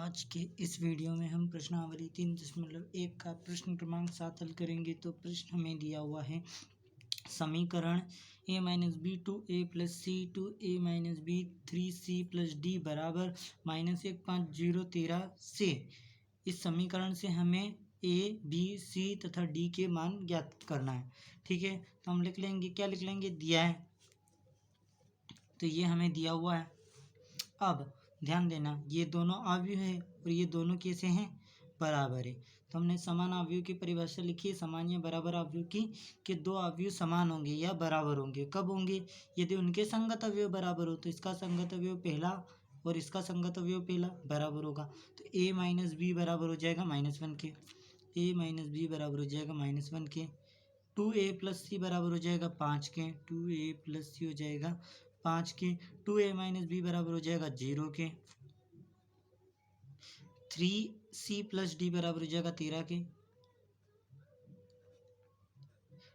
आज के इस वीडियो में हम प्रश्नावली 3.1 का प्रश्न क्रमांक 7 हल करेंगे। तो प्रश्न हमें दिया हुआ है समीकरण a minus B two A plus C two A minus B 3c plus D बराबर -15013 से इस समीकरण से हमें a b c तथा d के मान ज्ञात करना है। ठीक है, तो हम लिख लेंगे, क्या लिख लेंगे, दिया है तो ये हमें दिया हुआ है। अब ध्यान देना, ये दोनों अवयव है और ये दोनों कैसे हैं, बराबर है। तो हमने समान अवयव की परिभाषा लिखी है, समान या बराबर अवयव की कि दो अवयव समान होंगे या बराबर होंगे। कब होंगे, यदि उनके संगत अवयव बराबर हो। तो इसका संगत अवयव पहला और इसका संगत अवयव पहला बराबर होगा। तो a माइनस बी बराबर हो जाएगा -1 के, a माइनस बी बराबर हो जाएगा -1 के, 2a प्लस सी बराबर हो जाएगा 5 के, 2a प्लस सी हो जाएगा 5 के, 2a माइनस बी बराबर हो जाएगा 0 के, 3c प्लस डी बराबर हो जाएगा 13 के।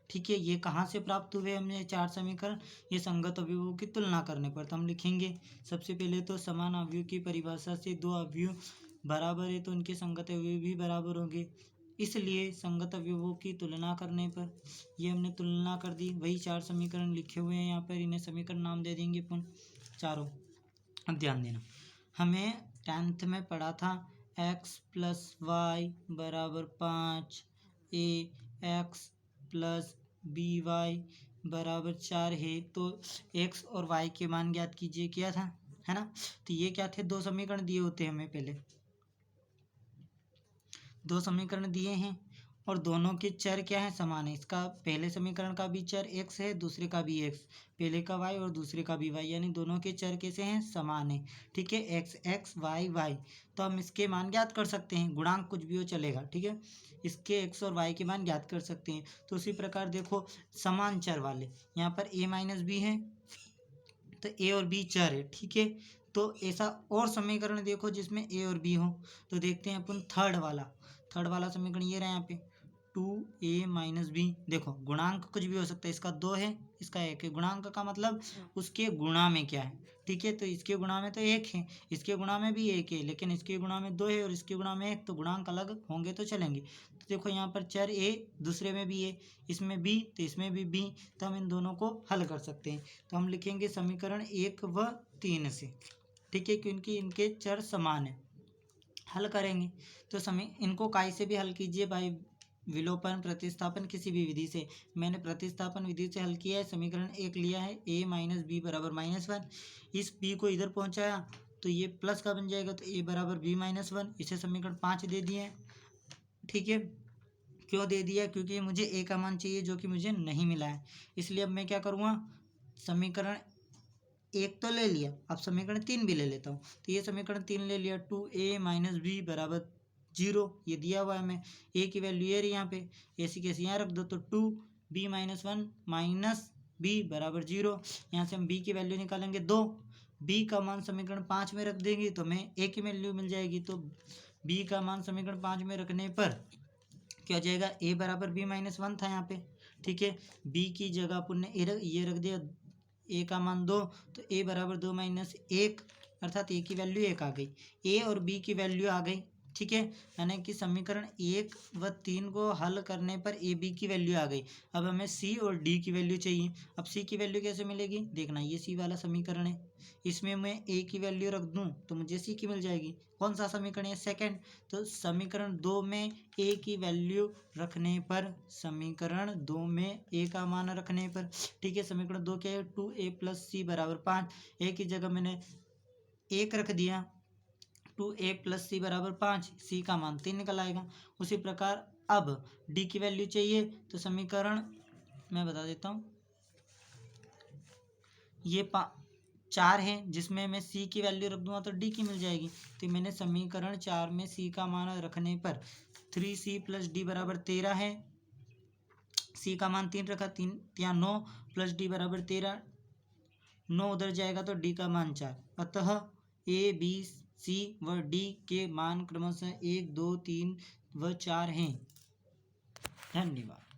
ठीक है, ये कहाँ से प्राप्त हुए हमने चार समीकरण, ये संगत अवयवों की तुलना करने पर। तो हम लिखेंगे सबसे पहले तो समान अवयव की परिभाषा से दो अवयव बराबर है तो उनके संगत अवयव भी बराबर होंगे, इसलिए संगत अवयवों की तुलना करने पर ये हमने तुलना कर दी। वही चार समीकरण लिखे हुए हैं यहाँ पर, इन्हें समीकरण नाम दे देंगे अपन चारों। अब ध्यान देना, हमें 10th में पढ़ा था x प्लस वाई बराबर 5, a x plus B Y बराबर 4 है। तो x और y के मान ज्ञात कीजिए, क्या था, है ना। तो ये क्या थे, दो समीकरण दिए होते हैं हमें, पहले दो समीकरण दिए हैं और दोनों के चर क्या है, समान है। इसका पहले समीकरण का भी चर x है, दूसरे का भी x, पहले का y और दूसरे का भी y, यानी दोनों के चर कैसे हैं, समान है। ठीक है, x x y y, तो हम इसके मान ज्ञात कर सकते हैं, गुणांक कुछ भी हो चलेगा। ठीक है, इसके x और y के मान ज्ञात कर सकते हैं। तो उसी प्रकार देखो समान चर वाले यहाँ पर a माइनस बी है तो a और b चर है। ठीक है, तो ऐसा और समीकरण देखो जिसमें a और b हो। तो देखते हैं अपन थर्ड वाला समीकरण, ये रहा यहाँ पे 2a माइनस बी। देखो गुणांक कुछ भी हो सकता है, इसका 2 है, इसका 1 है। गुणांक का मतलब उसके गुणा में क्या है। ठीक है, तो इसके गुणा में तो 1 है, इसके गुणा में भी 1 है, लेकिन इसके गुणा में 2 है और इसके गुणा में 1, तो गुणांक अलग होंगे तो चलेंगे। तो देखो यहाँ पर चर a दूसरे में भी है, इसमें b तो इसमें भी b, तो हम इन दोनों को हल कर सकते हैं। तो हम लिखेंगे समीकरण 1 व 3 से। ठीक है, क्योंकि इनके चर समान है, हल करेंगे। तो इनको काय से भी हल कीजिए, भाई विलोपन प्रतिस्थापन किसी भी विधि से। मैंने प्रतिस्थापन विधि से हल किया है, समीकरण 1 लिया है a माइनस बी बराबर -1, इस b को इधर पहुंचाया तो ये प्लस का बन जाएगा, तो a बराबर b -1, इसे समीकरण 5 दे दिए हैं। ठीक है, क्यों दे दिया, क्योंकि मुझे a का मान चाहिए जो कि मुझे नहीं मिला है, इसलिए अब मैं क्या करूँगा, समीकरण 1 तो ले लिया, अब समीकरण 3 भी ले लेता हूँ। तो ये समीकरण 3 ले लिया, 2a माइनस बी बराबर 0, ये दिया हुआ है हमें, a की वैल्यू ये रही यहाँ पे, ऐसी कैसी यहाँ रख दो, तो 2b माइनस 1 माइनस b बराबर 0। यहाँ से हम b की वैल्यू निकालेंगे 2, b का मान समीकरण 5 में रख देंगे तो हमें a की वैल्यू मिल जाएगी। तो b का मान समीकरण 5 में रखने पर क्या हो जाएगा, a बराबर b -1 था यहाँ पे। ठीक है, b की जगह अपन ने ये रख दिया, a का मान 2, तो a बराबर 2 माइनस 1, अर्थात a की वैल्यू 1 आ गई, a और b की वैल्यू आ गई। ठीक है, यानी कि समीकरण 1 व 3 को हल करने पर a b की वैल्यू आ गई। अब हमें c और d की वैल्यू चाहिए। अब c की वैल्यू कैसे मिलेगी, देखना, ये c वाला समीकरण है, इसमें मैं a की वैल्यू रख दूं तो मुझे c की मिल जाएगी। कौन सा समीकरण है, सेकंड। तो समीकरण 2 में a की वैल्यू रखने पर, समीकरण 2 में a का मान रखने पर, ठीक है, समीकरण 2 क्या है, 2a प्लस सी बराबर 5, a की जगह मैंने 1 रख दिया, 2a प्लस सी बराबर 5, c का मान 3 निकल आएगा। उसी प्रकार अब d की वैल्यू चाहिए, तो समीकरण मैं बता देता हूँ, ये 4 है जिसमें मैं c की वैल्यू रख दूंगा तो d की मिल जाएगी। तो मैंने समीकरण 4 में c का मान रखने पर 3c प्लस डी बराबर 13 है, c का मान 3 रखा, 3 या 9 प्लस डी बराबर 13, 9 उधर जाएगा तो d का मान 4। अतः a b c व d के मान क्रमशः 1 2 3 व 4 हैं। धन्यवाद।